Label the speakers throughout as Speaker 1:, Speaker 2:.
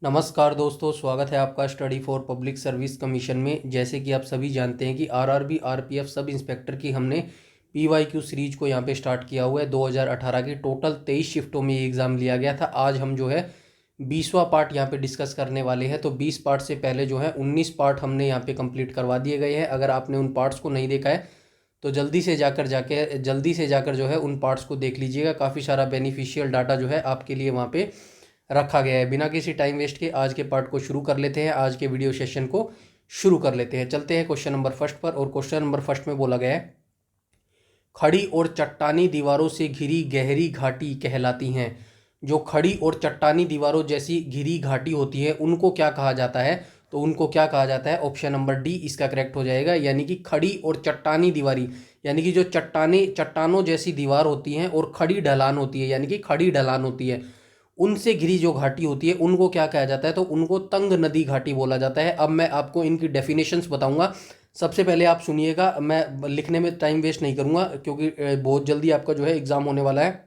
Speaker 1: नमस्कार दोस्तों, स्वागत है आपका study for public service commission में। जैसे कि आप सभी जानते हैं कि आरआरबी आरपीएफ सब इंस्पेक्टर की हमने पीवाईक्यू सीरीज को यहाँ पे स्टार्ट किया हुआ है। 2018 की टोटल 23 शिफ्टों में ये एग्ज़ाम लिया गया था। आज हम जो है 20वां पार्ट यहाँ पे डिस्कस करने वाले हैं। तो 20 पार्ट से पहले जो है 19 पार्ट हमने यहाँ पे कंप्लीट करवा दिए गए हैं। अगर आपने उन पार्ट्स को नहीं देखा है तो जल्दी से जाकर जो है उन पार्ट्स को देख लीजिएगा। काफ़ी सारा बेनिफिशियल डाटा जो है आपके लिए वहाँ पे रखा गया है। बिना किसी टाइम वेस्ट के आज के पार्ट को शुरू कर लेते हैं। आज के वीडियो सेशन को शुरू कर लेते हैं। चलते हैं क्वेश्चन नंबर फर्स्ट पर। और क्वेश्चन नंबर फर्स्ट में बोला गया है, खड़ी और चट्टानी दीवारों से घिरी गहरी घाटी कहलाती हैं। जो खड़ी और चट्टानी दीवारों जैसी घिरी घाटी होती है उनको क्या कहा जाता है? तो उनको क्या कहा जाता है? ऑप्शन नंबर डी इसका करेक्ट हो जाएगा। यानी कि खड़ी और चट्टानी दीवारी, यानी कि जो चट्टानों जैसी दीवार होती हैं और खड़ी ढलान होती है, यानी कि खड़ी ढलान होती है, उनसे घिरी जो घाटी होती है उनको क्या कहा जाता है? तो उनको तंग नदी घाटी बोला जाता है। अब मैं आपको इनकी डेफिनेशंस बताऊंगा। सबसे पहले आप सुनिएगा, मैं लिखने में टाइम वेस्ट नहीं करूंगा क्योंकि बहुत जल्दी आपका जो है एग्जाम होने वाला है।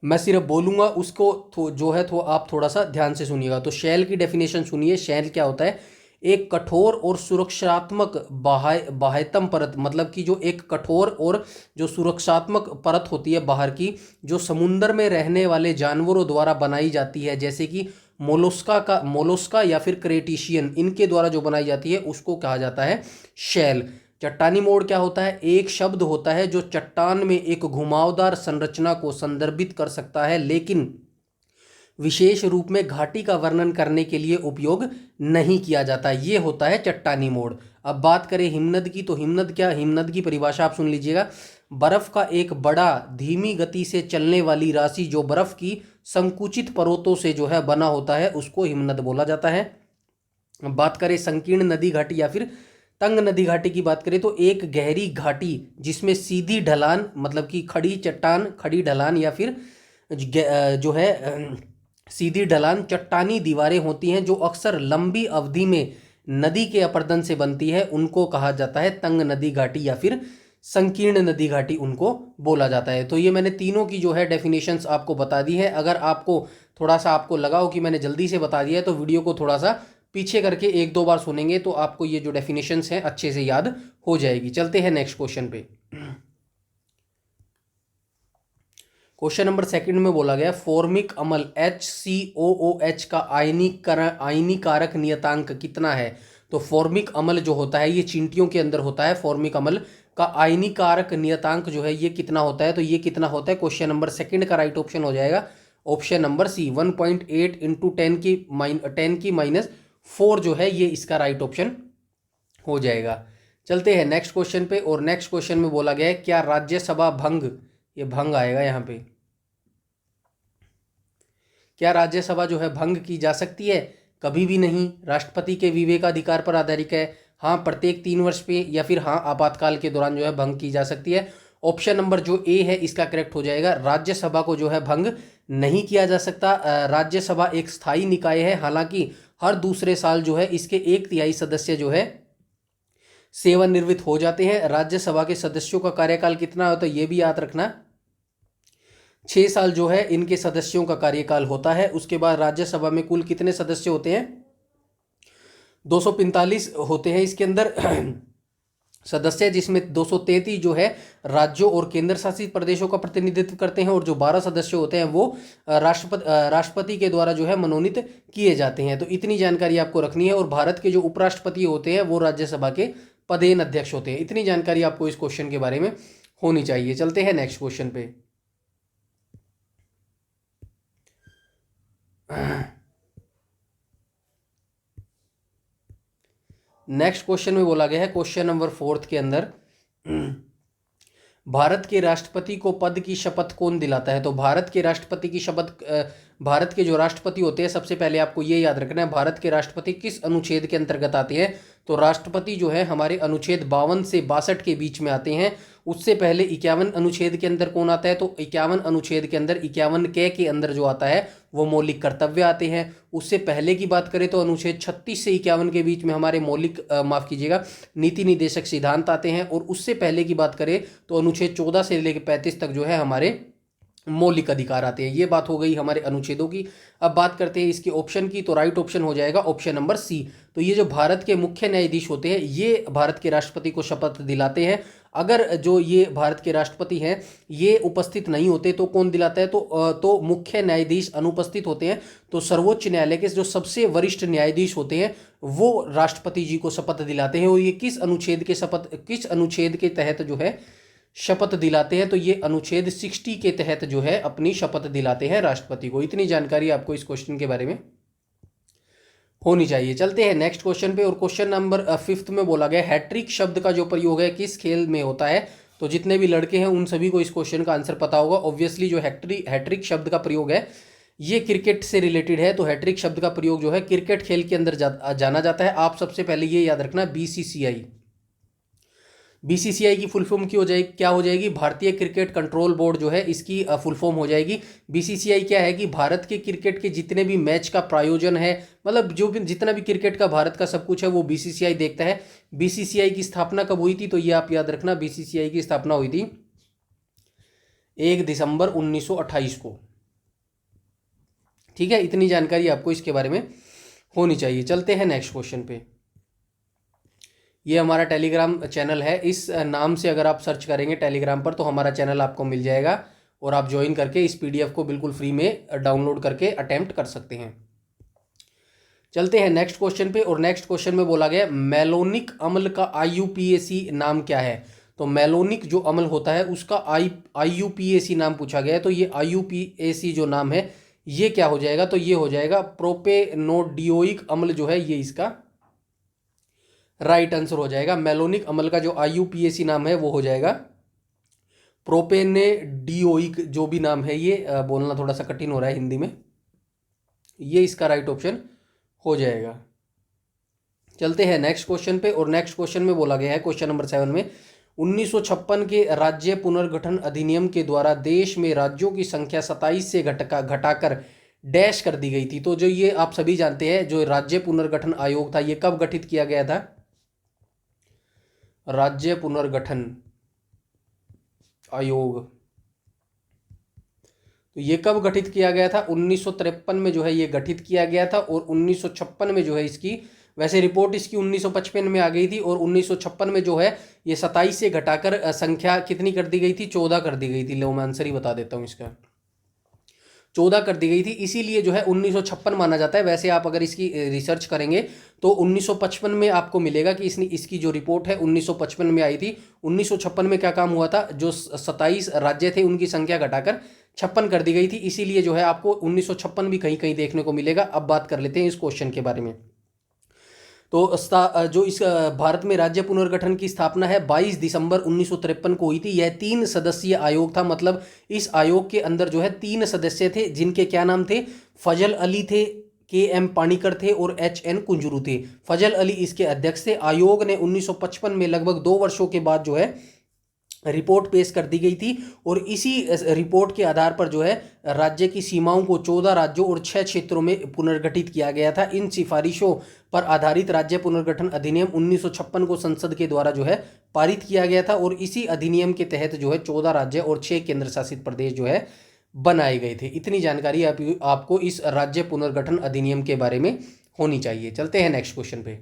Speaker 1: मैं सिर्फ बोलूंगा, उसको जो है तो आप थोड़ा सा ध्यान से सुनिएगा। तो शैल की डेफिनेशन सुनिए। शैल क्या होता है? एक कठोर और सुरक्षात्मक बाह्यतम परत, मतलब कि जो एक कठोर और जो सुरक्षात्मक परत होती है बाहर की, जो समुद्र में रहने वाले जानवरों द्वारा बनाई जाती है, जैसे कि मोलस्का या फिर क्रेटिशियन, इनके द्वारा जो बनाई जाती है उसको कहा जाता है शैल। चट्टानी मोड़ क्या होता है? एक शब्द होता है जो चट्टान में एक घुमावदार संरचना को संदर्भित कर सकता है, लेकिन विशेष रूप में घाटी का वर्णन करने के लिए उपयोग नहीं किया जाता। ये होता है चट्टानी मोड़। अब बात करें हिमनद की, तो हिमनद की परिभाषा आप सुन लीजिएगा। बर्फ का एक बड़ा धीमी गति से चलने वाली राशि जो बर्फ की संकुचित परतों से जो है बना होता है उसको हिमनद बोला जाता है। बात करें संकीर्ण नदी घाटी या फिर तंग नदी घाटी की बात करें, तो एक गहरी घाटी जिसमें सीधी ढलान, मतलब कि खड़ी चट्टान, खड़ी ढलान या फिर जो है सीधी ढलान चट्टानी दीवारें होती हैं जो अक्सर लंबी अवधि में नदी के अपरदन से बनती है, उनको कहा जाता है तंग नदी घाटी या फिर संकीर्ण नदी घाटी उनको बोला जाता है। तो ये मैंने तीनों की जो है डेफिनेशंस आपको बता दी है। अगर आपको थोड़ा सा आपको लगा हो कि मैंने जल्दी से बता दिया है तो वीडियो को थोड़ा सा पीछे करके एक दो बार सुनेंगे तो आपको ये जो डेफिनेशंस हैं अच्छे से याद हो जाएगी। चलते हैं नेक्स्ट क्वेश्चन पे। क्वेश्चन नंबर सेकंड में बोला गया, फॉर्मिक अम्ल HCOOH का आयनीकारक नियतांक कितना है? तो फॉर्मिक अम्ल जो होता है ये चींटियों के अंदर होता है। फॉर्मिक अम्ल का आयनीकारक नियतांक जो है ये कितना होता है? तो ये कितना होता है? क्वेश्चन नंबर सेकंड का राइट ऑप्शन हो जाएगा ऑप्शन नंबर सी, 1.8 इंटू 10 की -4 जो है ये इसका राइट ऑप्शन हो जाएगा। चलते हैं नेक्स्ट क्वेश्चन पे। और नेक्स्ट क्वेश्चन में बोला गया है, क्या राज्यसभा भंग, ये भंग आएगा यहाँ पे, क्या राज्यसभा जो है भंग की जा सकती है? कभी भी नहीं। राष्ट्रपति के विवेकाधिकार पर आधारित है। हाँ, प्रत्येक 3 वर्ष पे, या फिर हाँ आपातकाल के दौरान जो है भंग की जा सकती है। ऑप्शन नंबर जो ए है इसका करेक्ट हो जाएगा। राज्यसभा को जो है भंग नहीं किया जा सकता। राज्यसभा एक स्थायी निकाय है। हालांकि हर दूसरे साल जो है इसके 1/3 सदस्य जो है सेवानिवृत्त हो जाते हैं। राज्यसभा के सदस्यों का कार्यकाल कितना होता है ये भी याद रखना, 6 साल जो है इनके सदस्यों का कार्यकाल होता है। उसके बाद राज्यसभा में कुल कितने सदस्य होते हैं? 245 होते हैं इसके अंदर सदस्य, जिसमें 233 जो है राज्यों और केंद्र शासित प्रदेशों का प्रतिनिधित्व करते हैं, और जो 12 सदस्य होते हैं वो राष्ट्रपति के द्वारा जो है मनोनीत किए जाते हैं। तो इतनी जानकारी आपको रखनी है। और भारत के जो उपराष्ट्रपति होते हैं वो राज्यसभा के पदेन अध्यक्ष होते हैं। इतनी जानकारी आपको इस क्वेश्चन के बारे में होनी चाहिए। चलते हैं नेक्स्ट क्वेश्चन पे। नेक्स्ट क्वेश्चन में बोला गया है, क्वेश्चन नंबर 4 के अंदर, भारत के राष्ट्रपति को पद की शपथ कौन दिलाता है? तो भारत के राष्ट्रपति की शपथ, भारत के जो राष्ट्रपति होते हैं, सबसे पहले आपको ये याद रखना है भारत के राष्ट्रपति किस अनुच्छेद के अंतर्गत आते हैं। तो राष्ट्रपति जो है हमारे अनुच्छेद 52 से 62 के बीच में आते हैं। उससे पहले 51 अनुच्छेद के अंदर कौन आता है? तो 51 अनुच्छेद के अंदर 51 के अंदर जो आता है वो मौलिक कर्तव्य आते हैं। उससे पहले की बात करें तो अनुच्छेद 36 से 51 के बीच में हमारे नीति निदेशक सिद्धांत आते हैं। और उससे पहले की बात करें तो अनुच्छेद 14 से लेकर 35 तक जो है हमारे मौलिक अधिकार आते हैं। ये बात हो गई हमारे अनुच्छेदों की। अब बात करते हैं इसके ऑप्शन की, तो राइट ऑप्शन हो जाएगा ऑप्शन नंबर सी। तो ये जो भारत के मुख्य न्यायाधीश होते हैं ये भारत के राष्ट्रपति को शपथ दिलाते हैं। अगर जो ये भारत के राष्ट्रपति हैं ये उपस्थित नहीं होते तो कौन दिलाता है, तो मुख्य न्यायाधीश अनुपस्थित होते हैं तो सर्वोच्च न्यायालय के जो सबसे वरिष्ठ न्यायाधीश होते हैं वो राष्ट्रपति जी को शपथ दिलाते हैं। और ये किस अनुच्छेद के तहत जो है शपथ दिलाते हैं, तो ये अनुच्छेद 60 के तहत जो है अपनी शपथ दिलाते हैं राष्ट्रपति को। इतनी जानकारी आपको इस क्वेश्चन के बारे में होनी चाहिए। चलते हैं नेक्स्ट क्वेश्चन पे, और क्वेश्चन नंबर 5 में बोला गया हैट्रिक शब्द का जो प्रयोग है किस खेल में होता है। तो जितने भी लड़के हैं उन सभी को इस क्वेश्चन का आंसर पता होगा। ऑब्वियसली जो हैट्रिक शब्द का प्रयोग है ये क्रिकेट से रिलेटेड है। तो हैट्रिक शब्द का प्रयोग जो है क्रिकेट खेल के अंदर जाना जाता है। आप सबसे पहले ये याद रखना बीसीसीआई की फुल फॉर्म क्या हो जाएगी, भारतीय क्रिकेट कंट्रोल बोर्ड जो है इसकी फुल फॉर्म हो जाएगी। बीसीसीआई क्या है कि भारत के क्रिकेट के जितने भी मैच का प्रायोजन है, मतलब जो भी जितना भी क्रिकेट का भारत का सब कुछ है वो बीसीसीआई देखता है। बीसीसीआई की स्थापना कब हुई थी, तो ये आप याद रखना बीसीसीआई की स्थापना हुई थी 1 दिसंबर 1928 को। ठीक है, इतनी जानकारी आपको इसके बारे में होनी चाहिए। चलते हैं नेक्स्ट क्वेश्चन पे। ये हमारा टेलीग्राम चैनल है, इस नाम से अगर आप सर्च करेंगे टेलीग्राम पर तो हमारा चैनल आपको मिल जाएगा और आप ज्वाइन करके इस पीडीएफ को बिल्कुल फ्री में डाउनलोड करके अटेम्प्ट कर सकते हैं। चलते हैं नेक्स्ट क्वेश्चन पे, और नेक्स्ट क्वेश्चन में बोला गया मेलोनिक अम्ल का आईयूपीएसी नाम क्या है। तो मेलोनिक जो अम्ल होता है उसका आईयूपीएसी नाम पूछा गया है। तो ये आईयूपीएसी जो नाम है ये क्या हो जाएगा, तो ये हो जाएगा प्रोपेनोडियोइक अम्ल जो है ये इसका राइट आंसर हो जाएगा। मेलोनिक अम्ल का जो आईयूपीएसी नाम है वो हो जाएगा प्रोपेनेडियोइक। जो भी नाम है ये बोलना थोड़ा सा कठिन हो रहा है हिंदी में, ये इसका राइट ऑप्शन हो जाएगा। चलते हैं नेक्स्ट क्वेश्चन पे, और नेक्स्ट क्वेश्चन में बोला गया है क्वेश्चन नंबर 7 में 1956 के राज्य पुनर्गठन अधिनियम के द्वारा देश में राज्यों की संख्या 27 से घटाकर डैश कर दी गई थी। तो जो ये आप सभी जानते हैं जो राज्य पुनर्गठन आयोग था ये कब गठित किया गया था, राज्य पुनर्गठन आयोग, तो ये कब गठित किया गया था, 1953 में जो है ये गठित किया गया था। और 1956 में जो है इसकी, वैसे रिपोर्ट इसकी 1955 में आ गई थी और 1956 में जो है ये 27 से घटाकर संख्या कितनी कर दी गई थी, 14 कर दी गई थी। लो मैं आंसर ही बता देता हूँ इसका, 14 कर दी गई थी, इसीलिए जो है 1956 माना जाता है। वैसे आप अगर इसकी रिसर्च करेंगे तो 1955 में आपको मिलेगा कि इसकी जो रिपोर्ट है 1955 में आई थी। 1956 में क्या काम हुआ था, जो 27 राज्य थे उनकी संख्या घटाकर 56 कर दी गई थी, इसीलिए जो है आपको 1956 भी कहीं कहीं देखने को मिलेगा। अब बात कर लेते हैं इस क्वेश्चन के बारे में। तो जो इस भारत में राज्य पुनर्गठन की स्थापना है 22 दिसंबर 1953 को हुई थी। यह 3 सदस्यीय आयोग था, मतलब इस आयोग के अंदर जो है 3 सदस्य थे जिनके क्या नाम थे, फजल अली थे, के एम पाणिकर थे और एच एन कुंजरू थे। फजल अली इसके अध्यक्ष थे। आयोग ने 1955 में लगभग 2 वर्षों के बाद जो है रिपोर्ट पेश कर दी गई थी और इसी रिपोर्ट के आधार पर जो है राज्य की सीमाओं को 14 राज्यों और 6 क्षेत्रों में पुनर्गठित किया गया था। इन सिफारिशों पर आधारित राज्य पुनर्गठन अधिनियम 1956 को संसद के द्वारा जो है पारित किया गया था और इसी अधिनियम के तहत जो है 14 राज्य और 6 केंद्र शासित प्रदेश जो है बनाए गए थे। इतनी जानकारी आपको इस राज्य पुनर्गठन अधिनियम के बारे में होनी चाहिए। चलते हैं नेक्स्ट क्वेश्चन पे।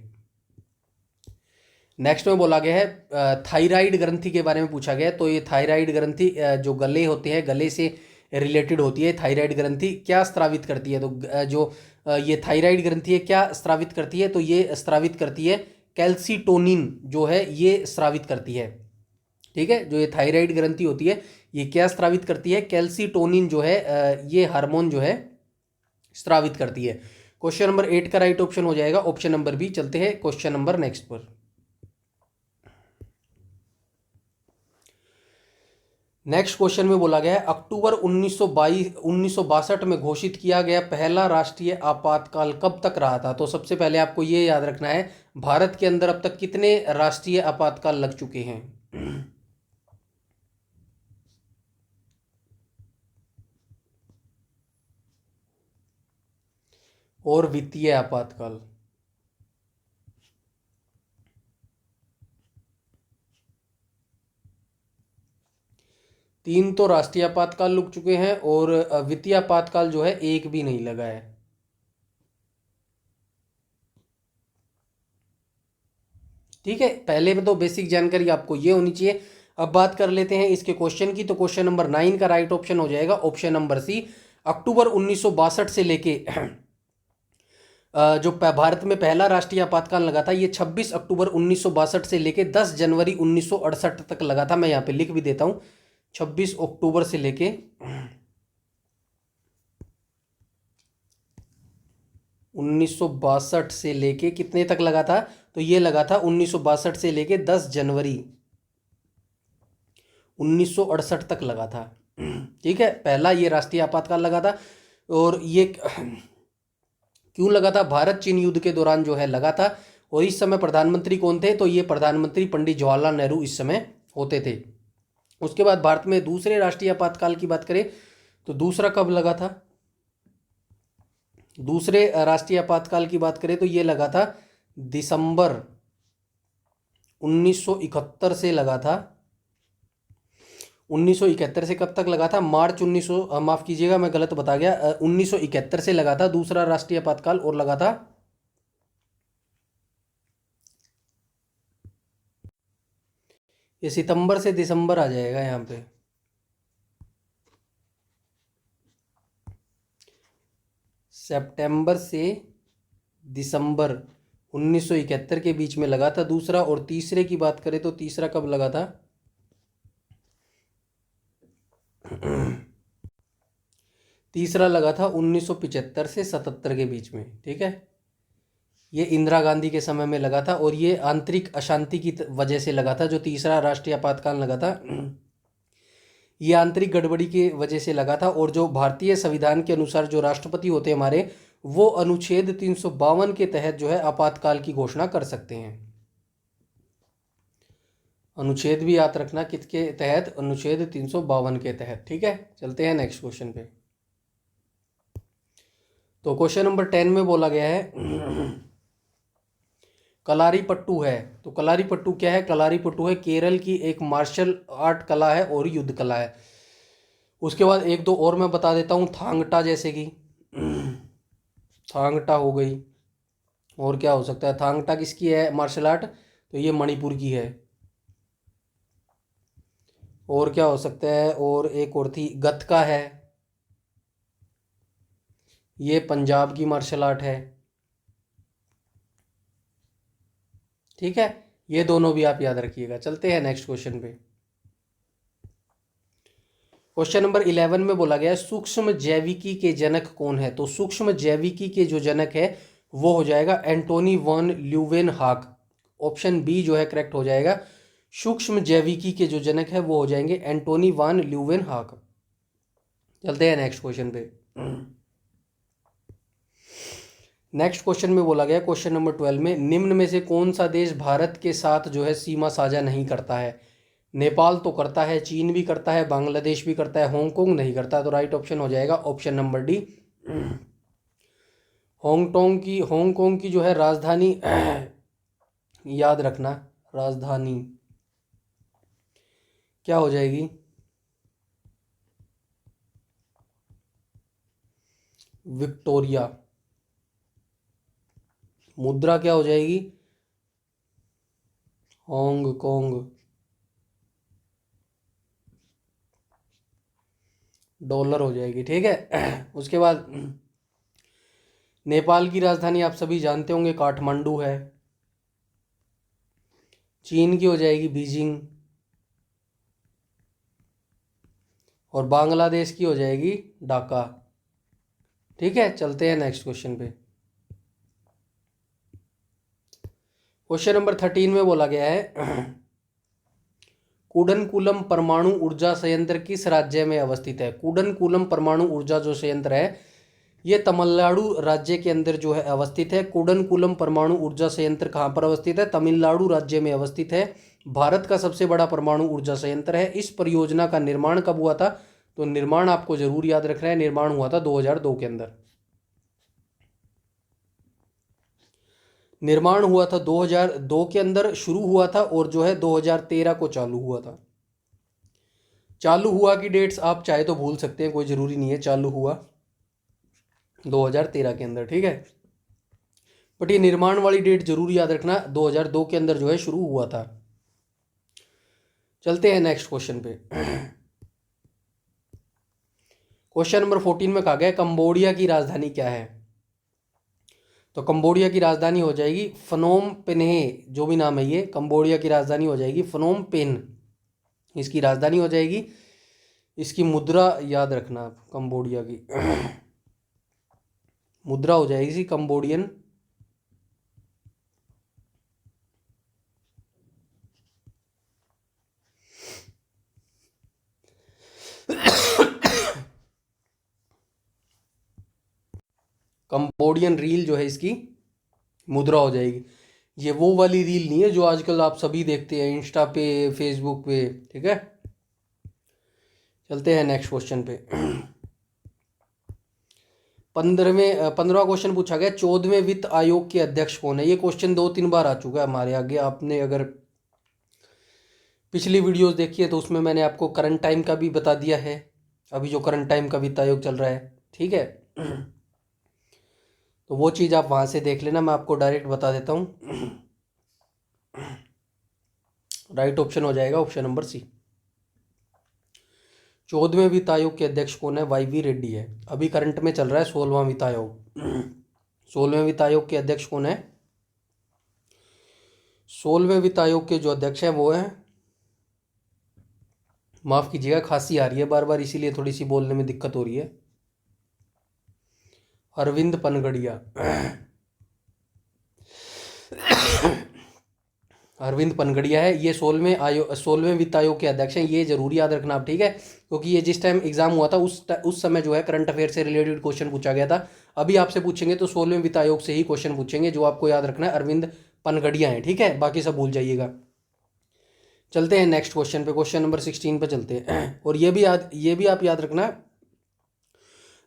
Speaker 1: नेक्स्ट में बोला गया है थायराइड ग्रंथि के बारे में पूछा गया है। तो ये थायराइड ग्रंथि जो गले होते हैं, गले से रिलेटेड होती है। थायराइड ग्रंथि क्या स्रावित करती है, तो जो ये थायराइड ग्रंथि है क्या स्रावित करती है, तो ये स्रावित करती है कैल्सीटोनिन जो है ये स्रावित करती है। ठीक है, जो ये थायराइड ग्रंथि होती है ये क्या स्रावित करती है, कैल्सीटोनिन जो है ये हार्मोन जो है स्रावित करती है। क्वेश्चन नंबर 8 का राइट ऑप्शन हो जाएगा ऑप्शन नंबर बी। चलते हैं क्वेश्चन नंबर नेक्स्ट पर। नेक्स्ट क्वेश्चन में बोला गया है अक्टूबर 1962 में घोषित किया गया पहला राष्ट्रीय आपातकाल कब तक रहा था। तो सबसे पहले आपको ये याद रखना है भारत के अंदर अब तक कितने राष्ट्रीय आपातकाल लग चुके हैं। और वित्तीय आपातकाल, 3 तो राष्ट्रीय आपातकाल लग चुके हैं और वित्तीय आपातकाल जो है एक भी नहीं लगा है। ठीक है, पहले में तो बेसिक जानकारी आपको ये होनी चाहिए। अब बात कर लेते हैं इसके क्वेश्चन की। तो क्वेश्चन नंबर 9 का राइट ऑप्शन हो जाएगा ऑप्शन नंबर सी। अक्टूबर 1962 से लेके जो भारत में पहला राष्ट्रीय आपातकाल लगा था ये 26 अक्टूबर 1962 से लेके 10 जनवरी 1968 तक लगा था। मैं यहाँ पे लिख भी देता हूँ, 26 अक्टूबर से लेके 1962 से लेके कितने तक लगा था? तो ये लगा था 1962 से लेके 10 जनवरी 1968 तक लगा था। ठीक है, पहला ये राष्ट्रीय आपातकाल लगा था। और ये क्यों लगा था? भारत चीन युद्ध के दौरान जो है लगा था। और इस समय प्रधानमंत्री कौन थे? तो ये प्रधानमंत्री पंडित जवाहरलाल नेहरू इस समय होते थे। उसके बाद भारत में दूसरे राष्ट्रीय आपातकाल की बात करें तो दूसरा कब लगा था? दूसरे राष्ट्रीय आपातकाल की बात करें तो ये लगा था दिसंबर 1971 से लगा था। 1971 से कब तक लगा था? मार्च 1900 माफ कीजिएगा मैं गलत बता गया, 1971 से लगा था दूसरा राष्ट्रीय आपातकाल। और लगा था ये सितंबर से दिसंबर आ जाएगा यहाँ पे। सितंबर से दिसंबर 1971 के बीच में लगा था दूसरा। और तीसरे की बात करें तो तीसरा कब लगा था? तीसरा लगा था 1975 से 77 के बीच में। ठीक है, ये इंदिरा गांधी के समय में लगा था और ये आंतरिक अशांति की वजह से लगा था। जो तीसरा राष्ट्रीय आपातकाल लगा था ये आंतरिक गड़बड़ी की वजह से लगा था। और जो भारतीय संविधान के अनुसार जो राष्ट्रपति होते हैं हमारे, वो अनुच्छेद 352 के तहत जो है आपातकाल की घोषणा कर सकते हैं। अनुच्छेद भी याद रखना, किसके तहत? अनुच्छेद 352 के तहत। ठीक है, चलते हैं नेक्स्ट क्वेश्चन पे। तो क्वेश्चन नंबर 10 में बोला गया है कलारीपट्टू है। तो कलारीपट्टू क्या है? कलारीपट्टू है केरल की एक मार्शल आर्ट कला है और युद्ध कला है। उसके बाद एक दो और मैं बता देता हूँ, थांगटा जैसे कि थांगटा हो गई। और क्या हो सकता है? थांगटा किसकी है मार्शल आर्ट? तो ये मणिपुर की है। और क्या हो सकता है? और एक और थी, गतका है, ये पंजाब की मार्शल आर्ट है। ठीक है, ये दोनों भी आप याद रखिएगा। चलते हैं नेक्स्ट क्वेश्चन पे। क्वेश्चन नंबर 11 में बोला गया है सूक्ष्म जैविकी के जनक कौन है? तो सूक्ष्म जैविकी के जो जनक है वो हो जाएगा Antonie van Leeuwenhoek. Option B जो है करेक्ट हो जाएगा। सूक्ष्म जैविकी के जो जनक है वो हो जाएंगे एंटोनी वॉन ल्यूवेनहॉक। चलते हैं नेक्स्ट क्वेश्चन पे। नेक्स्ट क्वेश्चन में बोला गया क्वेश्चन नंबर 12 में निम्न में से कौन सा देश भारत के साथ जो है सीमा साझा नहीं करता है? नेपाल तो करता है, चीन भी करता है, बांग्लादेश भी करता है, हांगकांग नहीं करता। तो राइट ऑप्शन हो जाएगा ऑप्शन नंबर डी। हांगकांग की जो है राजधानी याद रखना, राजधानी क्या हो जाएगी? विक्टोरिया। मुद्रा क्या हो जाएगी? हांगकांग। डॉलर हो जाएगी। ठीक है, उसके बाद नेपाल की राजधानी आप सभी जानते होंगे, काठमांडू है। चीन की हो जाएगी बीजिंग। और बांग्लादेश की हो जाएगी ढाका। ठीक है, चलते हैं नेक्स्ट क्वेश्चन पे। क्वेश्चन नंबर 13 में बोला गया है कुडनकुलम परमाणु ऊर्जा संयंत्र किस राज्य में अवस्थित है? कुडनकुलम परमाणु ऊर्जा जो संयंत्र है ये तमिलनाडु राज्य के अंदर जो है अवस्थित है। कुडनकुलम परमाणु ऊर्जा संयंत्र कहाँ पर अवस्थित है? तमिलनाडु राज्य में अवस्थित है। भारत का सबसे बड़ा परमाणु ऊर्जा संयंत्र है। इस परियोजना का निर्माण कब हुआ था? तो निर्माण आपको जरूर याद रखना है, निर्माण हुआ था 2002 के अंदर। निर्माण हुआ था 2002 के अंदर, शुरू हुआ था और जो है 2013 को चालू हुआ था। चालू हुआ की डेट्स आप चाहे तो भूल सकते हैं, कोई ज़रूरी नहीं है। चालू हुआ 2013 के अंदर, ठीक है। बट ये निर्माण वाली डेट जरूर याद रखना, 2002 के अंदर जो है शुरू हुआ था। चलते हैं नेक्स्ट क्वेश्चन पे। क्वेश्चन नंबर 14 में कहा गया कंबोडिया की राजधानी क्या है। तो कंबोडिया की राजधानी हो जाएगी फनोम पेन्हे, जो भी नाम है ये, कंबोडिया की राजधानी हो जाएगी फनोम पेन, इसकी राजधानी हो जाएगी। इसकी मुद्रा याद रखना आप, कंबोडिया की मुद्रा हो जाएगी इसकी कंबोडियन। कंबोडियन रील जो है इसकी मुद्रा हो जाएगी। ये वो वाली रील नहीं है जो आजकल आप सभी देखते हैं इंस्टा पे, फेसबुक पे, ठीक है। चलते हैं नेक्स्ट क्वेश्चन पे। 15वां क्वेश्चन पूछा गया 14वें वित्त आयोग के अध्यक्ष कौन है। ये क्वेश्चन 2-3 बार आ चुका है हमारे आगे। आपने अगर पिछली वीडियोस देखी है तो उसमें मैंने आपको करंट टाइम का भी बता दिया है, अभी जो करंट टाइम का वित्त आयोग चल रहा है, ठीक है। तो वो चीज़ आप वहाँ से देख लेना, मैं आपको डायरेक्ट बता देता हूँ। राइट ऑप्शन हो जाएगा ऑप्शन नंबर सी। 14वें वित्त आयोग के अध्यक्ष कौन है, वाई वी रेड्डी है। अभी करंट में चल रहा है 16वां वित्त आयोग। 16वें वित्त आयोग के अध्यक्ष कौन है, 16वें वित्त आयोग के जो अध्यक्ष हैं वो हैं, माफ़ कीजिएगा खांसी आ रही है बार बार, इसीलिए थोड़ी सी बोलने में दिक्कत हो रही है, अरविंद पनगड़िया। अरविंद पनगड़िया है ये 16वें वित्त आयोग के अध्यक्ष हैं। ये जरूर याद रखना आप, ठीक है, क्योंकि ये जिस टाइम एग्जाम हुआ था उस समय जो है करंट अफेयर से रिलेटेड क्वेश्चन पूछा गया था। अभी आपसे पूछेंगे तो 16वें वित्त आयोग से ही क्वेश्चन पूछेंगे। जो आपको याद रखना है अरविंद पनगड़िया है, ठीक है, बाकी सब भूल जाइएगा। चलते हैं नेक्स्ट क्वेश्चन पे, क्वेश्चन नंबर 16 पे चलते हैं। और ये भी आप याद रखना,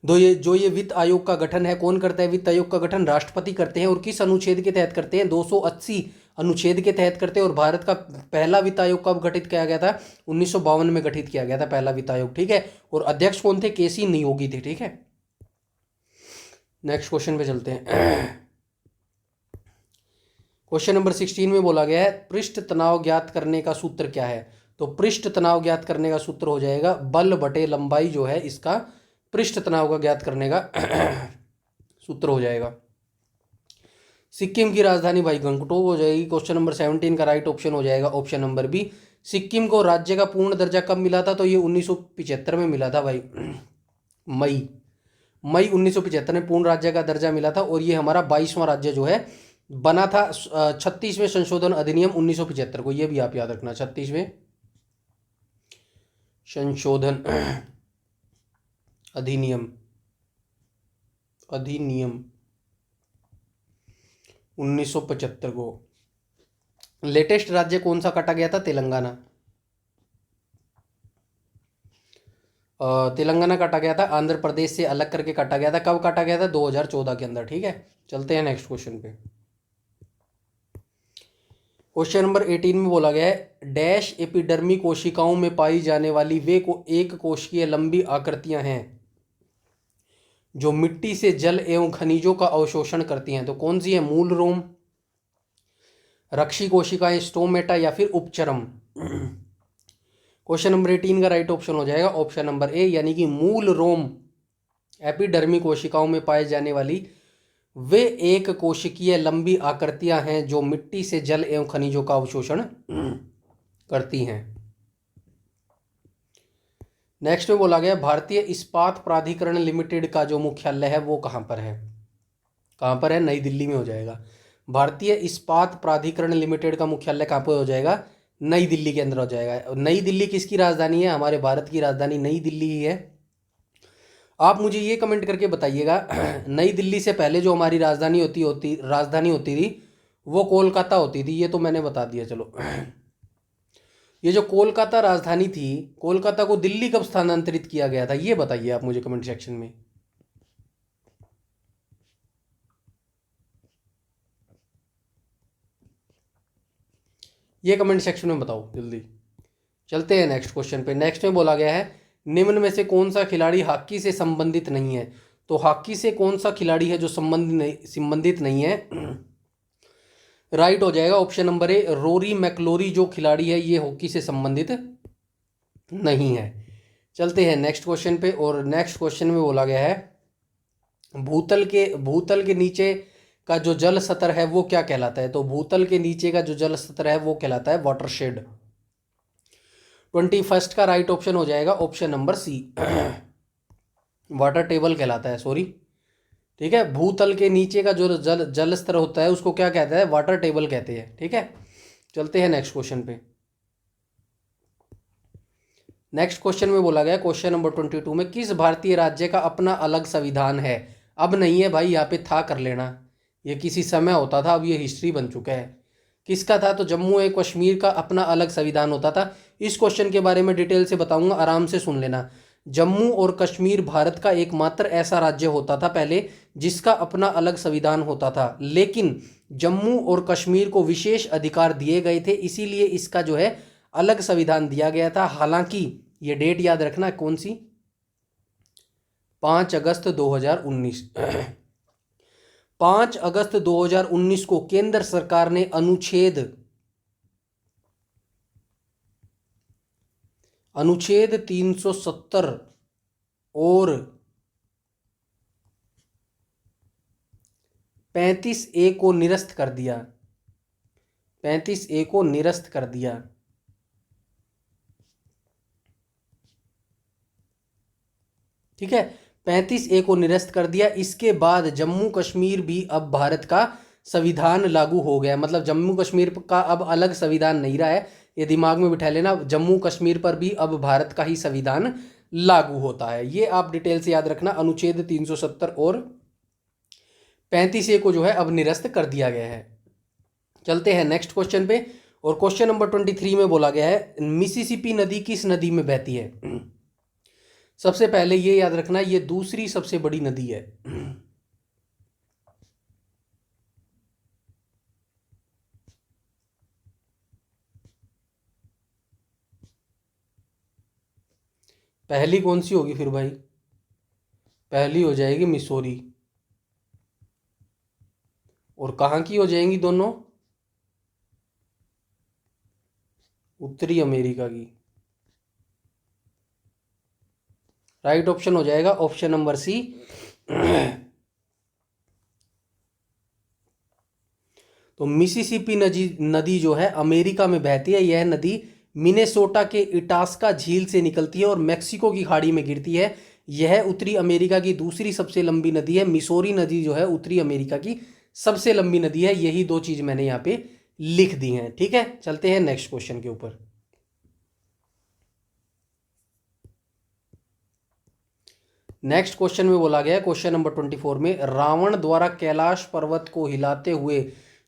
Speaker 1: जो ये वित्त आयोग का गठन है कौन करता है। वित्त आयोग का गठन राष्ट्रपति करते हैं। और किस अनुच्छेद के तहत करते हैं, 280 अनुच्छेद के तहत करते हैं। और भारत का पहला वित्त आयोग कब गठित किया गया था, 1952 में गठित किया गया था पहला वित्त आयोग, ठीक है। और अध्यक्ष कौन थे, केसी नियोगी थे, ठीक है। नेक्स्ट क्वेश्चन पे चलते हैं। क्वेश्चन नंबर 16 में बोला गया है पृष्ठ तनाव ज्ञात करने का सूत्र क्या है। तो पृष्ठ तनाव ज्ञात करने का सूत्र हो जाएगा बल बटे लंबाई, जो है इसका पृष्ठ तनाव का ज्ञात करने का सूत्र हो जाएगा। सिक्किम की राजधानी भाई गंगटोक हो जाएगी। क्वेश्चन नंबर 17 का राइट ऑप्शन हो जाएगा ऑप्शन नंबर बी। सिक्किम को राज्य का पूर्ण दर्जा कब मिला था, तो ये 1975 में मिला था भाई। मई मई 1975 में पूर्ण राज्य का दर्जा मिला था। और ये हमारा 22वां राज्य जो है बना था 36वें संशोधन अधिनियम 1975 को। ये भी आप याद रखना, 36वें संशोधन अधिनियम 1975 को। लेटेस्ट राज्य कौन सा काटा गया था, तेलंगाना। तेलंगाना काटा गया था, आंध्र प्रदेश से अलग करके काटा गया था। कब काटा गया था, 2014 के अंदर, ठीक है। चलते हैं नेक्स्ट क्वेश्चन पे। क्वेश्चन नंबर 18 में बोला गया है डैश एपिडर्मी कोशिकाओं में पाई जाने वाली वे एक कोशिकीय लंबी आकृतियां हैं जो मिट्टी से जल एवं खनिजों का अवशोषण करती हैं। तो कौन सी है, मूल रोम, रक्षी कोशिकाएं, स्टोमेटा, या फिर उपचरम। क्वेश्चन नंबर 18 का राइट ऑप्शन हो जाएगा ऑप्शन नंबर ए, यानी कि मूल रोम एपिडर्मी कोशिकाओं में पाए जाने वाली वे एक कोशिकीय लंबी आकृतियां हैं जो मिट्टी से जल एवं खनिजों का अवशोषण करती हैं। नेक्स्ट में बोला गया भारतीय इस्पात प्राधिकरण लिमिटेड का जो मुख्यालय है वो कहाँ पर है। कहाँ पर है, नई दिल्ली में हो जाएगा। भारतीय इस्पात प्राधिकरण लिमिटेड का मुख्यालय कहाँ पर हो जाएगा, नई दिल्ली के अंदर हो जाएगा। नई दिल्ली किसकी राजधानी है, हमारे भारत की राजधानी नई दिल्ली ही है। आप मुझे ये कमेंट करके बताइएगा नई दिल्ली से पहले जो हमारी राजधानी होती थी वो कोलकाता होती थी। ये तो मैंने बता दिया, चलो। ये जो कोलकाता राजधानी थी, कोलकाता को दिल्ली कब स्थानांतरित किया गया था, ये बताइए आप मुझे कमेंट सेक्शन में। ये कमेंट सेक्शन में बताओ जल्दी। चलते हैं नेक्स्ट क्वेश्चन पे। नेक्स्ट में बोला गया है निम्न में से कौन सा खिलाड़ी हॉकी से संबंधित नहीं है। तो हॉकी से कौन सा खिलाड़ी है जो संबंधित नहीं है। राइट हो जाएगा option number A, Rory McIlroy जो खिलाड़ी है ये हॉकी से संबंधित नहीं है। चलते हैं नेक्स्ट क्वेश्चन पे। और नेक्स्ट क्वेश्चन में बोला गया है भूतल के नीचे का जो जल स्तर है वो क्या कहलाता है। तो भूतल के नीचे का जो जल स्तर है वो कहलाता है वाटरशेड। 21 का राइट ऑप्शन हो जाएगा option number C, water table कहलाता है, सॉरी। ठीक है, भूतल के नीचे का जो जल स्तर होता है उसको क्या कहते हैं, वाटर टेबल कहते हैं। ठीक है, चलते हैं नेक्स्ट क्वेश्चन पे। नेक्स्ट क्वेश्चन में बोला गया क्वेश्चन नंबर 22 में किस भारतीय राज्य का अपना अलग संविधान है। अब नहीं है भाई, यहाँ पे था कर लेना, ये किसी समय होता था, अब ये हिस्ट्री बन चुका है। किसका था, तो जम्मू एवं कश्मीर का अपना अलग संविधान होता था। इस क्वेश्चन के बारे में डिटेल से बताऊंगा, आराम से सुन लेना। जम्मू और कश्मीर भारत का एकमात्र ऐसा राज्य होता था पहले जिसका अपना अलग संविधान होता था, लेकिन जम्मू और कश्मीर को विशेष अधिकार दिए गए थे, इसीलिए इसका जो है अलग संविधान दिया गया था। हालांकि ये डेट याद रखना कौन सी, 5 अगस्त 2019 5 अगस्त 2019 को केंद्र सरकार ने अनुच्छेद 370 और 35A को निरस्त कर दिया। 35A को निरस्त कर दिया। ठीक है, 35A को निरस्त कर दिया। इसके बाद जम्मू कश्मीर भी अब भारत का संविधान लागू हो गया। मतलब जम्मू कश्मीर का अब अलग संविधान नहीं रहा है, ये दिमाग में बिठा लेना। जम्मू कश्मीर पर भी अब भारत का ही संविधान लागू होता है, ये आप डिटेल से याद रखना। अनुच्छेद 370 और 35A को जो है अब निरस्त कर दिया गया है। चलते हैं नेक्स्ट क्वेश्चन पे। और क्वेश्चन नंबर 23 में बोला गया है मिसिसिपी नदी किस नदी में बहती है। सबसे पहले ये याद रखना, ये दूसरी सबसे बड़ी नदी है। पहली कौन सी होगी फिर भाई, पहली हो जाएगी मिसौरी। और कहाँ की हो जाएंगी दोनों, उत्तरी अमेरिका की। राइट ऑप्शन हो जाएगा ऑप्शन नंबर सी। तो मिसिसिपी नदी जो है अमेरिका में बहती है। यह नदी मिनेसोटा के इटास्का झील से निकलती है और मैक्सिको की खाड़ी में गिरती है। यह उत्तरी अमेरिका की दूसरी सबसे लंबी नदी है। मिसौरी नदी जो है उत्तरी अमेरिका की सबसे लंबी नदी है। यही दो चीज मैंने यहाँ पे लिख दी हैं। ठीक है, चलते हैं नेक्स्ट क्वेश्चन के ऊपर। नेक्स्ट क्वेश्चन में बोला गया क्वेश्चन नंबर 24 में रावण द्वारा कैलाश पर्वत को हिलाते हुए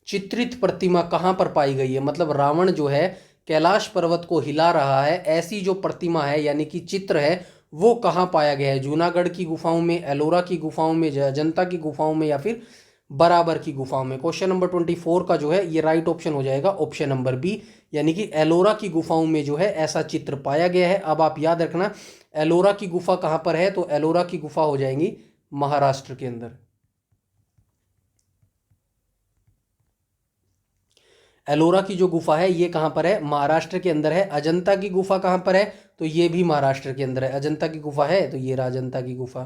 Speaker 1: चित्रित प्रतिमा कहां पर पाई गई है। मतलब रावण जो है कैलाश पर्वत को हिला रहा है, ऐसी जो प्रतिमा है यानी कि चित्र है वो कहां पाया गया है। जूनागढ़ की गुफाओं में, एलोरा की गुफाओं में, अजंता की गुफाओं में, या फिर बराबर की गुफाओं में। क्वेश्चन नंबर 24 का जो है ये राइट ऑप्शन हो जाएगा ऑप्शन नंबर बी, यानी कि एलोरा की गुफाओं में जो है ऐसा चित्र पाया गया है। अब आप याद रखना एलोरा की गुफा कहां पर है, तो एलोरा की गुफा हो जाएंगी महाराष्ट्र के अंदर। एलोरा की जो गुफा है ये कहां पर है, महाराष्ट्र के अंदर है। अजंता की गुफा कहां पर है, तो ये भी महाराष्ट्र के अंदर है। अजंता की गुफा है तो ये अजंता की गुफा,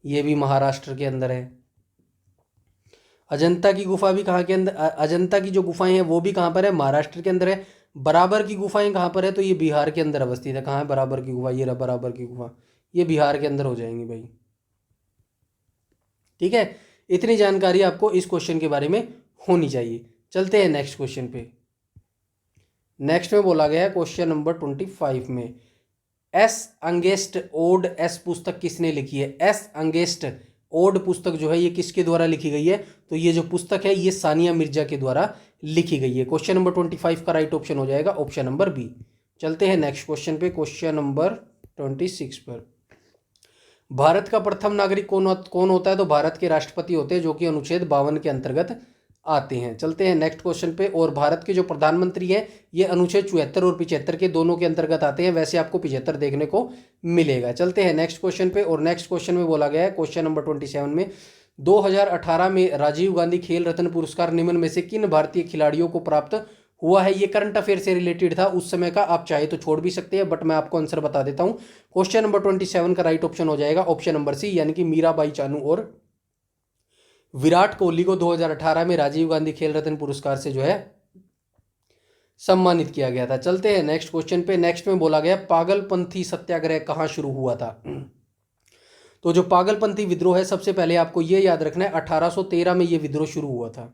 Speaker 1: ये भी महाराष्ट्र के अंदर है। अजंता की गुफा भी कहाँ के अंदर, अजंता की जो गुफाएं हैं वो भी कहाँ पर है, महाराष्ट्र के अंदर है। बराबर की गुफाएं कहाँ पर है, तो ये बिहार के अंदर अवस्थित है। कहाँ है बराबर की गुफा, ये रहा बराबर की गुफा, ये बिहार के अंदर हो जाएंगी भाई। ठीक है, इतनी जानकारी आपको इस क्वेश्चन के बारे में होनी चाहिए। चलते हैं नेक्स्ट क्वेश्चन पे। नेक्स्ट में बोला गया है क्वेश्चन नंबर 25 में एस अंगेस्ट ओड एस पुस्तक किसने लिखी है। एस अंगेस्ट ओड पुस्तक जो है ये किसके द्वारा लिखी गई है, तो ये जो पुस्तक है ये सानिया मिर्जा के द्वारा लिखी गई है। क्वेश्चन नंबर 25 का राइट ऑप्शन हो जाएगा ऑप्शन नंबर बी। चलते हैं नेक्स्ट क्वेश्चन पे, क्वेश्चन नंबर 26 पर। भारत का प्रथम नागरिक कौन होता है, तो भारत के राष्ट्रपति होते हैं, जो कि अनुच्छेद 52 के अंतर्गत आते हैं। चलते हैं नेक्स्ट क्वेश्चन पे। और भारत के जो प्रधानमंत्री हैं ये अनुच्छेद 74 और 75 के दोनों के अंतर्गत आते हैं, वैसे आपको 75 देखने को मिलेगा। चलते हैं नेक्स्ट क्वेश्चन पे। और नेक्स्ट क्वेश्चन में बोला गया है क्वेश्चन नंबर 27 में 2018 में राजीव गांधी खेल रत्न पुरस्कार निम्न में से किन भारतीय खिलाड़ियों को प्राप्त हुआ है। ये करंट अफेयर से रिलेटेड था उस समय का, आप चाहे तो छोड़ भी सकते हैं, बट मैं आपको आंसर बता देता हूं। क्वेश्चन नंबर 27 का राइट ऑप्शन हो जाएगा ऑप्शन नंबर सी, यानी कि मीराबाई चानू और विराट कोहली को 2018 में राजीव गांधी खेल रत्न पुरस्कार से जो है सम्मानित किया गया था। चलते हैं नेक्स्ट क्वेश्चन पे। नेक्स्ट में बोला गया पागलपंथी सत्याग्रह कहाँ शुरू हुआ था। तो जो पागलपंथी विद्रोह है, सबसे पहले आपको यह याद रखना है 1813 में यह विद्रोह शुरू हुआ था।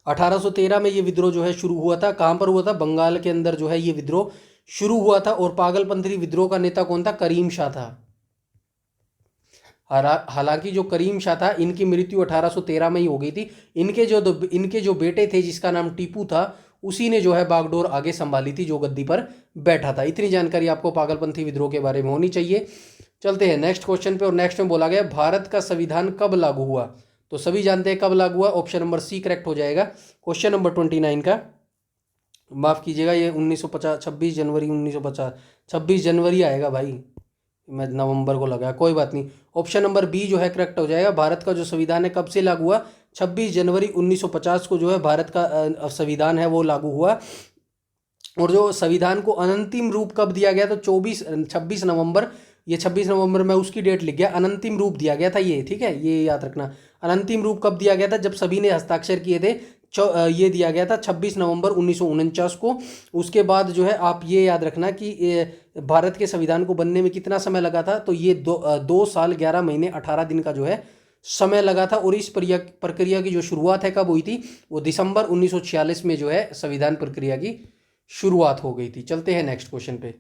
Speaker 1: 1813 में ये विद्रोह जो है शुरू हुआ था। कहां पर हुआ था? बंगाल के अंदर जो है ये विद्रोह शुरू हुआ था। और पागलपंथी विद्रोह का नेता कौन था? करीम शाह था। हालांकि जो करीम शाह था इनकी मृत्यु 1813 में ही हो गई थी। इनके जो बेटे थे जिसका नाम टीपू था, उसी ने जो है बागडोर आगे संभाली थी, जो गद्दी पर बैठा था। इतनी जानकारी आपको पागलपंथी विद्रोह के बारे में होनी चाहिए। चलते हैं नेक्स्ट क्वेश्चन पे। और नेक्स्ट में बोला गया भारत का संविधान कब लागू हुआ। तो सभी जानते हैं कब लागू हुआ, ऑप्शन नंबर सी करेक्ट हो जाएगा। क्वेश्चन नंबर 29 का, माफ कीजिएगा, ये 1950 26 जनवरी 1950, 26 जनवरी आएगा भाई, मैं नवंबर को लगाया, कोई बात नहीं। ऑप्शन नंबर बी जो है करेक्ट हो जाएगा। भारत का जो संविधान है कब से लागू हुआ? 26 जनवरी 1950 को जो है भारत का संविधान है वो लागू हुआ। और जो संविधान को अंतिम रूप कब दिया गया? तो 26 नवंबर, ये 26 नवंबर में उसकी डेट लिख गया, अंतिम रूप दिया गया था ये, ठीक है, ये याद रखना। अंतिम रूप कब दिया गया था? जब सभी ने हस्ताक्षर किए थे, ये दिया गया था 26 नवंबर 1949 को। उसके बाद जो है आप ये याद रखना कि भारत के संविधान को बनने में कितना समय लगा था। तो ये 2 साल 11 महीने 18 दिन का जो है समय लगा था। और इस प्रक्रिया की जो शुरुआत है कब हुई थी? वो दिसंबर 1946 में जो है संविधान प्रक्रिया की शुरुआत हो गई थी। चलते हैं नेक्स्ट क्वेश्चन पे।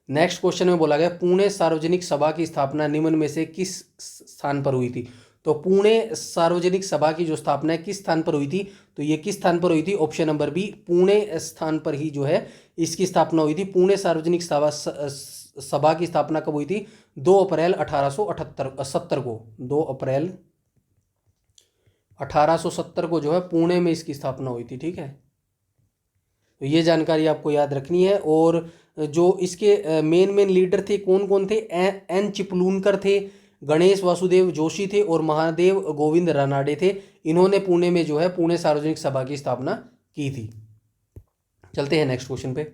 Speaker 1: नेक्स्ट क्वेश्चन में बोला गया पुणे सार्वजनिक सभा की स्थापना निम्न में से किस स्थान पर हुई थी। तो पुणे सार्वजनिक सभा की जो स्थापना है किस स्थान पर हुई थी? तो ये किस स्थान पर हुई थी? ऑप्शन नंबर बी, पुणे स्थान पर ही जो है इसकी स्थापना हुई थी। पुणे सार्वजनिक सभा की स्थापना कब हुई थी? 2 अप्रैल 1870 को, 2 अप्रैल 1870 को जो है पुणे में इसकी स्थापना हुई थी, ठीक है। तो ये जानकारी आपको याद रखनी है। और जो इसके मेन लीडर थे कौन कौन थे? एन चिपलूनकर थे, गणेश वासुदेव जोशी थे और महादेव गोविंद रानाडे थे। इन्होंने पुणे में जो है पुणे सार्वजनिक सभा की स्थापना की थी। चलते हैं नेक्स्ट क्वेश्चन पे।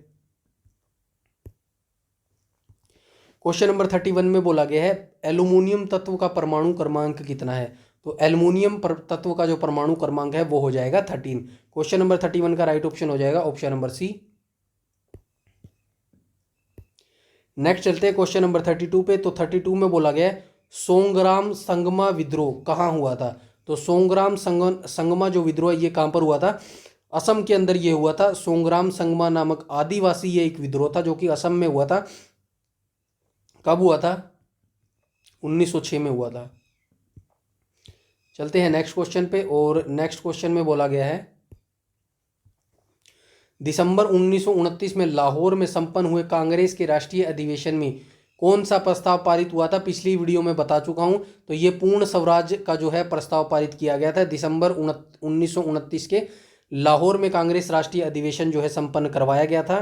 Speaker 1: क्वेश्चन नंबर 31 में बोला गया है एल्यूमिनियम तत्व का परमाणु क्रमांक कितना है। तो एल्यूमिनियम तत्व का जो परमाणु क्रमांक है वो हो जाएगा 13। क्वेश्चन नंबर 31 का राइट ऑप्शन हो जाएगा ऑप्शन नंबर सी। नेक्स्ट चलते हैं क्वेश्चन नंबर 32 पे। तो 32 में बोला गया है सोंगराम संगमा विद्रोह कहाँ हुआ था। तो सोंगराम संगमा जो विद्रोह ये कहाँ पर हुआ था? असम के अंदर ये हुआ था। सोंगराम संगमा नामक आदिवासी ये एक विद्रोह था जो कि असम में हुआ था। कब हुआ था? 1906 में हुआ था। चलते हैं नेक्स्ट क्वेश्चन पे। और नेक्स्ट क्वेश्चन में बोला गया है दिसंबर 1929 में लाहौर में संपन्न हुए कांग्रेस के राष्ट्रीय अधिवेशन में कौन सा प्रस्ताव पारित हुआ था? पिछली वीडियो में बता चुका हूं। तो ये पूर्ण स्वराज का जो है प्रस्ताव पारित किया गया था। दिसंबर 1929 के लाहौर में कांग्रेस राष्ट्रीय अधिवेशन जो है संपन्न करवाया गया था।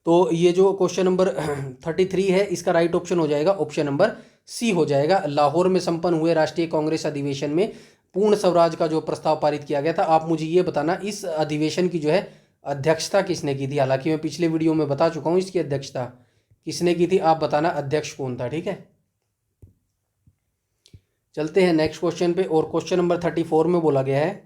Speaker 1: तो ये जो क्वेश्चन नंबर 33 है इसका राइट ऑप्शन हो जाएगा ऑप्शन नंबर सी हो जाएगा। लाहौर में संपन्न हुए राष्ट्रीय कांग्रेस अधिवेशन में पूर्ण स्वराज का जो प्रस्ताव पारित किया गया था। आप मुझे ये बताना इस अधिवेशन की जो है अध्यक्षता किसने की थी। हालांकि मैं पिछले वीडियो में बता चुका हूं इसकी अध्यक्षता किसने की थी, आप बताना अध्यक्ष कौन था, ठीक है। चलते हैं नेक्स्ट क्वेश्चन पे। और क्वेश्चन नंबर 34 में बोला गया है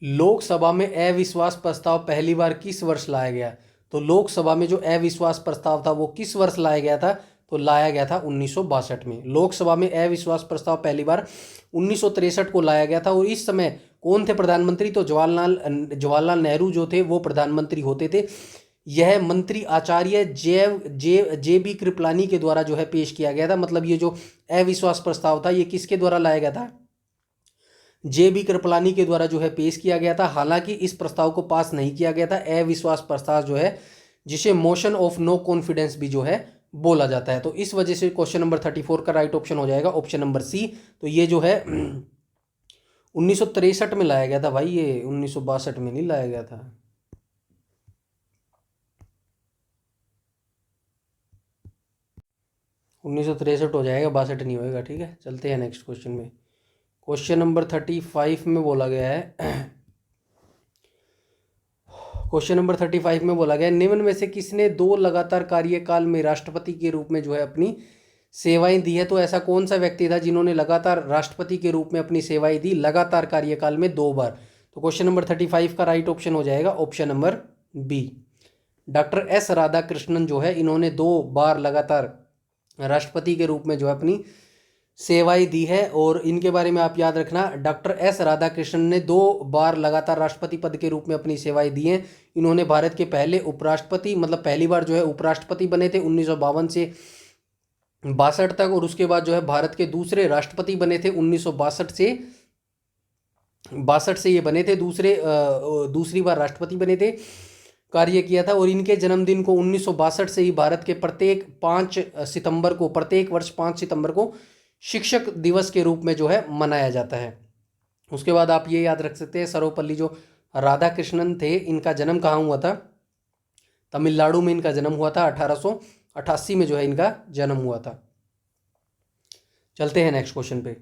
Speaker 1: लोकसभा में अविश्वास प्रस्ताव पहली बार किस वर्ष लाया गया। तो लोकसभा में जो अविश्वास प्रस्ताव था वो किस वर्ष लाया गया था? तो लाया गया था 1962 में। लोकसभा में अविश्वास प्रस्ताव पहली बार 1963 को लाया गया था। और इस समय कौन थे प्रधानमंत्री? तो जवाहरलाल नेहरू जो थे वो प्रधानमंत्री होते थे। यह मंत्री आचार्य जे बी कृपलानी के द्वारा जो है पेश किया गया था। मतलब ये जो अविश्वास प्रस्ताव था ये किसके द्वारा लाया गया था? जे बी कृपलानी के द्वारा जो है पेश किया गया था। हालांकि इस प्रस्ताव को पास नहीं किया गया था, अविश्वास प्रस्ताव जो है, जिसे मोशन ऑफ नो कॉन्फिडेंस भी जो है बोला जाता है। तो इस वजह से क्वेश्चन नंबर 34 का राइट ऑप्शन हो जाएगा ऑप्शन नंबर सी। तो ये जो है 1963 में लाया गया था भाई, ये 1962 में नहीं लाया गया था। उन्नीस सौ तिरसठ हो जाएगा, 62 नहीं होएगा। ठीक है, चलते हैं नेक्स्ट क्वेश्चन में। क्वेश्चन नंबर 35 में बोला गया है क्वेश्चन नंबर 35 में बोला गया है, निम्न में से किसने 2 लगातार कार्यकाल में राष्ट्रपति के रूप में जो है अपनी सेवाएं दी है? तो ऐसा कौन सा व्यक्ति था जिन्होंने लगातार राष्ट्रपति के रूप में अपनी सेवाएं दी लगातार कार्यकाल में 2 बार? तो क्वेश्चन नंबर 35 का राइट ऑप्शन हो जाएगा option number B, doctor S Radhakrishnan जो है, इन्होंने 2 बार लगातार राष्ट्रपति के रूप में जो है अपनी सेवाएं दी है। और इनके बारे में आप याद रखना, डॉक्टर एस राधाकृष्णन ने 2 बार लगातार राष्ट्रपति पद के रूप में अपनी सेवाएं दी हैं। इन्होंने भारत के पहले उपराष्ट्रपति, मतलब पहली बार जो है उपराष्ट्रपति बने थे 1952 से 62 तक, और उसके बाद जो है भारत के दूसरे राष्ट्रपति बने थे 1962 से ये बने थे, दूसरी बार राष्ट्रपति बने थे, कार्य किया था। और इनके जन्मदिन को 1962 से ही भारत के प्रत्येक वर्ष 5 सितंबर को शिक्षक दिवस के रूप में जो है मनाया जाता है। उसके बाद आप ये याद रख सकते हैं, सर्वपल्ली जो राधाकृष्णन थे, इनका जन्म कहाँ हुआ था? तमिलनाडु में इनका जन्म हुआ था, 1888 में जो है इनका जन्म हुआ था। चलते हैं नेक्स्ट क्वेश्चन पे।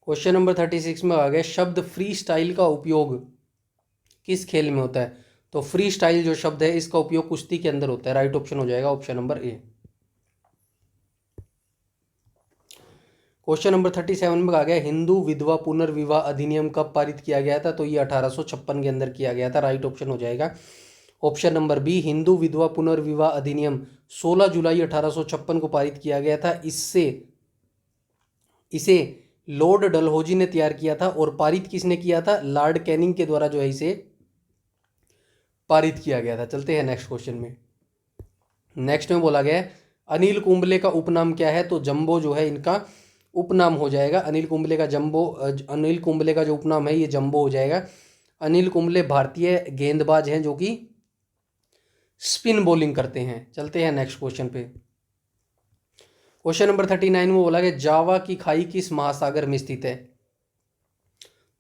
Speaker 1: क्वेश्चन नंबर 36 में आ गया, शब्द फ्री स्टाइल का उपयोग किस खेल में होता है? तो फ्री स्टाइल जो शब्द है, इसका उपयोग कुश्ती के अंदर होता है। राइट ऑप्शन हो जाएगा option number A. Question number 37 में आ गया, हिंदू विधवा पुनर्विवाह अधिनियम कब पारित किया गया था? तो ये 1856 के अंदर किया गया था। राइट ऑप्शन हो जाएगा ऑप्शन नंबर बी, हिंदू विधवा पुनर्विवाह अधिनियम 16 जुलाई 1856 को पारित किया गया था। इसे लॉर्ड डलहौजी ने तैयार किया था। और पारित किसने किया था? लॉर्ड कैनिंग के द्वारा जो है इसे पारित किया गया था। चलते हैं नेक्स्ट क्वेश्चन में। नेक्स्ट में बोला गया है, अनिल कुंबले का उपनाम क्या है? तो जंबो जो है इनका उपनाम हो जाएगा। अनिल कुंबले का जो उपनाम है ये जंबो हो जाएगा। अनिल कुंबले भारतीय गेंदबाज हैं जो कि स्पिन बॉलिंग करते हैं। चलते हैं नेक्स्ट क्वेश्चन पे। क्वेश्चन नंबर 39 में बोला गया, जावा की खाई किस महासागर में स्थित है?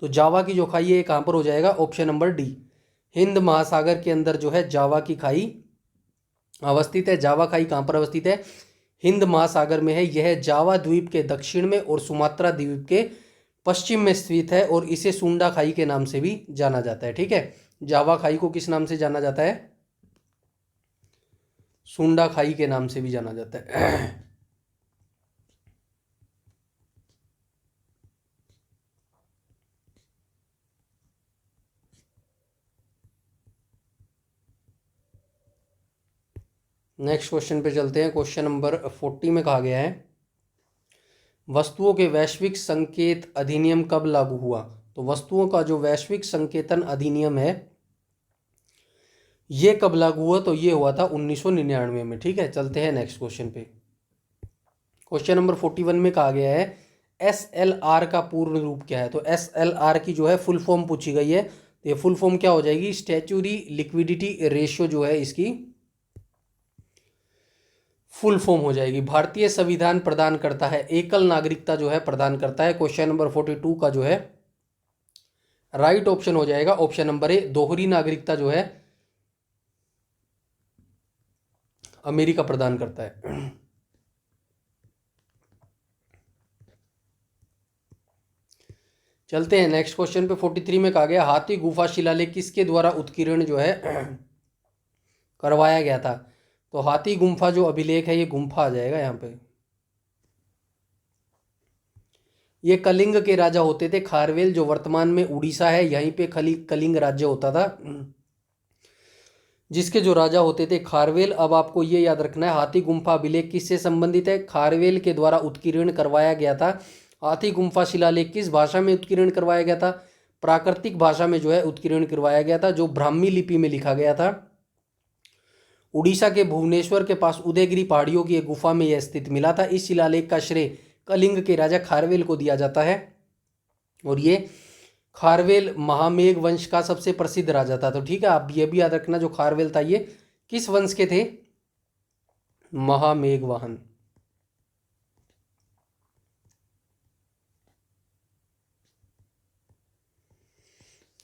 Speaker 1: तो जावा की जो खाई है कहाँ पर हो जाएगा? ऑप्शन नंबर डी, हिंद महासागर के अंदर जो है जावा की खाई अवस्थित है। जावा खाई कहाँ पर अवस्थित है? हिंद महासागर में है। यह जावा द्वीप के दक्षिण में और सुमात्रा द्वीप के पश्चिम में स्थित है, और इसे सुंडा खाई के नाम से भी जाना जाता है। ठीक है, जावा खाई को किस नाम से जाना जाता है? सुंडा खाई के नाम से भी जाना जाता है। नेक्स्ट क्वेश्चन पे चलते हैं। क्वेश्चन नंबर 40 में कहा गया है, वस्तुओं के वैश्विक संकेत अधिनियम कब लागू हुआ? तो वस्तुओं का जो वैश्विक संकेतन अधिनियम है ये कब लागू हुआ? तो ये हुआ था 1999 में। ठीक है, चलते हैं नेक्स्ट क्वेश्चन पे। क्वेश्चन नंबर 41 में कहा गया है, SLR का पूर्ण रूप क्या है? तो SLR की जो है फुल फॉर्म पूछी गई है। तो ये फुल फॉर्म क्या हो जाएगी? स्टैच्यूरी लिक्विडिटी रेशियो जो है इसकी फुल फॉर्म हो जाएगी। भारतीय संविधान प्रदान करता है, एकल नागरिकता जो है प्रदान करता है। क्वेश्चन नंबर 42 का जो है राइट ऑप्शन हो जाएगा ऑप्शन नंबर ए, दोहरी नागरिकता जो है अमेरिका प्रदान करता है। चलते हैं नेक्स्ट क्वेश्चन पे। 43 में कहा गया, हाथी गुफा शिलालेख किसके द्वारा उत्कीर्ण जो है करवाया गया था? तो हाथी गुम्फा जो अभिलेख है ये गुम्फा आ जाएगा यहाँ पे। ये कलिंग के राजा होते थे। खारवेल जो वर्तमान में उड़ीसा है, यहीं पे कलिंग राज्य होता था, जिसके जो राजा होते थे खारवेल। अब आपको ये याद रखना है, हाथी गुम्फा अभिलेख किससे संबंधित है? खारवेल के द्वारा उत्कीर्ण करवाया गया था। हाथी गुम्फा शिलालेख किस भाषा में उत्कीर्ण करवाया गया था? प्राकृतिक भाषा में जो है उत्कीर्ण करवाया गया था, जो ब्राह्मी लिपि में लिखा गया था। उड़ीसा के भुवनेश्वर के पास उदयगिरी पहाड़ियों की एक गुफा में यह स्थित मिला था। इस शिलालेख का श्रेय कलिंग के राजा खारवेल को दिया जाता है और ये खारवेल महामेघ वंश का सबसे प्रसिद्ध राजा था। तो ठीक है, आप ये भी याद रखना, जो खारवेल था ये किस वंश के थे? महामेघवाहन।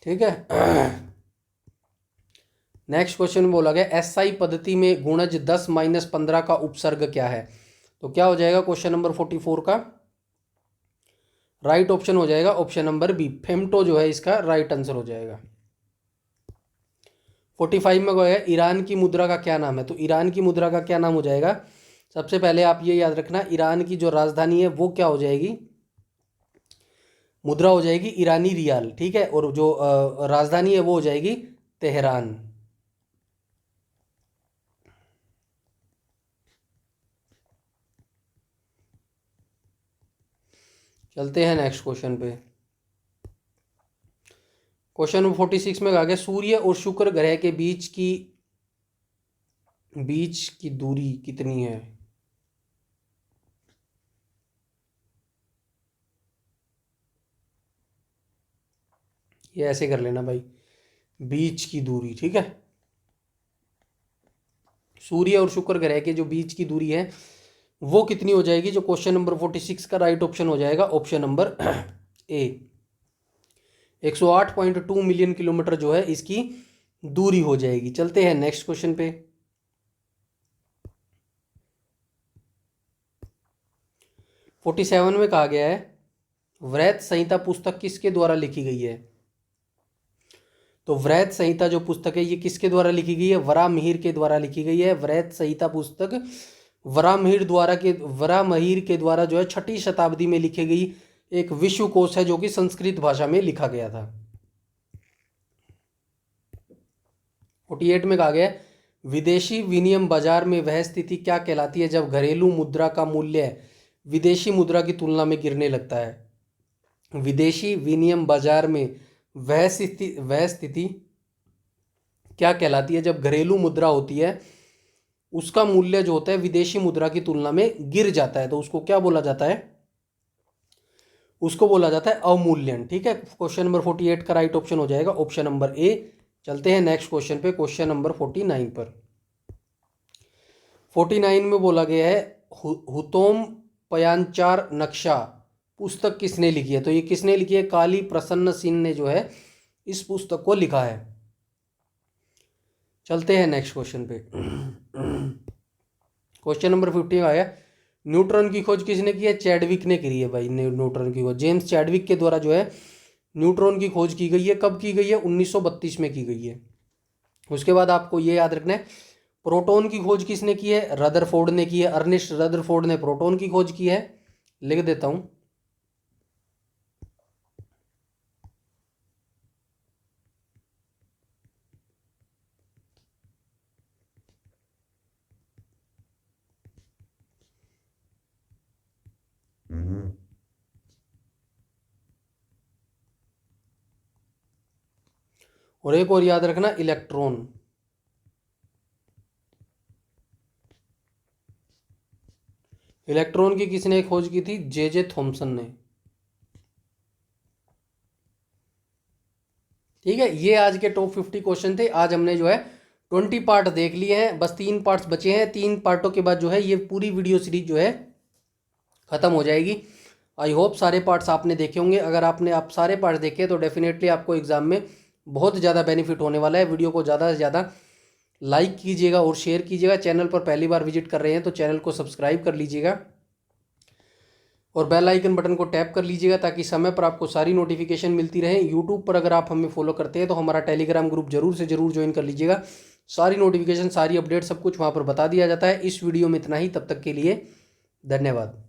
Speaker 1: ठीक है। नेक्स्ट क्वेश्चन बोला गया एसआई पद्धति में गुणज 10-15 का उपसर्ग क्या है? तो क्या हो जाएगा क्वेश्चन नंबर 44 का राइट ऑप्शन हो जाएगा ऑप्शन नंबर बी, फेम्टो जो है इसका राइट आंसर हो जाएगा। 45 में गया ईरान की मुद्रा का क्या नाम है? तो ईरान की मुद्रा का क्या नाम हो जाएगा? सबसे पहले आप ये याद रखना, ईरान की जो राजधानी है वो क्या हो जाएगी? मुद्रा हो जाएगी ईरानी रियाल। ठीक है, और जो राजधानी है वो हो जाएगी तेहरान। चलते हैं नेक्स्ट क्वेश्चन पे। क्वेश्चन नंबर 46 में कहा गया सूर्य और शुक्र ग्रह के बीच की दूरी कितनी है? ये ऐसे कर लेना भाई, बीच की दूरी। ठीक है, सूर्य और शुक्र ग्रह के जो बीच की दूरी है वो कितनी हो जाएगी? जो क्वेश्चन नंबर 46 का राइट ऑप्शन हो जाएगा option number A, 108.2 million kilometre जो है इसकी दूरी हो जाएगी। चलते हैं नेक्स्ट क्वेश्चन पे। 47 में कहा गया है वृहत संहिता पुस्तक किसके द्वारा लिखी गई है? तो वृहत संहिता जो पुस्तक है ये किसके द्वारा लिखी गई है? वराहमिहिर के द्वारा लिखी गई है। वृहत संहिता पुस्तक वराहमिहिर के द्वारा जो है 6ठी शताब्दी में लिखी गई एक विश्वकोश है जो कि संस्कृत भाषा में लिखा गया था। 48 में कहा गया विदेशी विनिमय बाजार में वह स्थिति क्या कहलाती है जब घरेलू मुद्रा का मूल्य विदेशी मुद्रा की तुलना में गिरने लगता है? विदेशी विनिमय बाजार में वह स्थिति क्या कहलाती है जब घरेलू मुद्रा होती है उसका मूल्य जो होता है विदेशी मुद्रा की तुलना में गिर जाता है? तो उसको क्या बोला जाता है? उसको बोला जाता है अवमूल्यन। ठीक है, क्वेश्चन नंबर 48 का राइट ऑप्शन हो जाएगा ऑप्शन नंबर ए। चलते हैं नेक्स्ट क्वेश्चन पे, क्वेश्चन नंबर 49 पर। 49 में बोला गया है हुतोम पयांचार नक्शा पुस्तक किसने लिखी है? तो ये किसने लिखी है? काली प्रसन्न सिंह ने जो है इस पुस्तक को लिखा है। चलते हैं नेक्स्ट क्वेश्चन पे। क्वेश्चन नंबर 50 आया न्यूट्रॉन की खोज किसने की है? चैडविक ने करी है भाई न्यूट्रॉन की खोज। जेम्स चैडविक के द्वारा जो है न्यूट्रॉन की खोज की गई है। कब की गई है? 1932 में की गई है। उसके बाद आपको ये याद रखना है प्रोटॉन की खोज किसने की है? रदरफोर्ड ने की है। अर्नेस्ट रदरफोर्ड ने प्रोटॉन की खोज की है। लिख देता हूं, और एक और याद रखना इलेक्ट्रॉन। इलेक्ट्रॉन की किसने खोज की थी? जे थॉमसन ने। ठीक है, ये आज के टॉप 50 क्वेश्चन थे। आज हमने जो है 20 पार्ट देख लिए हैं, बस 3 पार्ट्स बचे हैं। 3 पार्टों के बाद जो है ये पूरी वीडियो सीरीज जो है खत्म हो जाएगी। आई होप सारे पार्ट्स आपने देखे होंगे। अगर आप सारे पार्ट्स देखे तो डेफिनेटली आपको एग्जाम में बहुत ज़्यादा बेनिफिट होने वाला है। वीडियो को ज़्यादा से ज़्यादा लाइक कीजिएगा और शेयर कीजिएगा। चैनल पर पहली बार विजिट कर रहे हैं तो चैनल को सब्सक्राइब कर लीजिएगा और बेल आइकन बटन को टैप कर लीजिएगा ताकि समय पर आपको सारी नोटिफिकेशन मिलती रहे। यूट्यूब पर अगर आप हमें फॉलो करते हैं तो हमारा टेलीग्राम ग्रुप जरूर से जरूर ज्वाइन कर लीजिएगा। सारी नोटिफिकेशन, सारी अपडेट सब कुछ वहाँ पर बता दिया जाता है। इस वीडियो में इतना ही, तब तक के लिए धन्यवाद।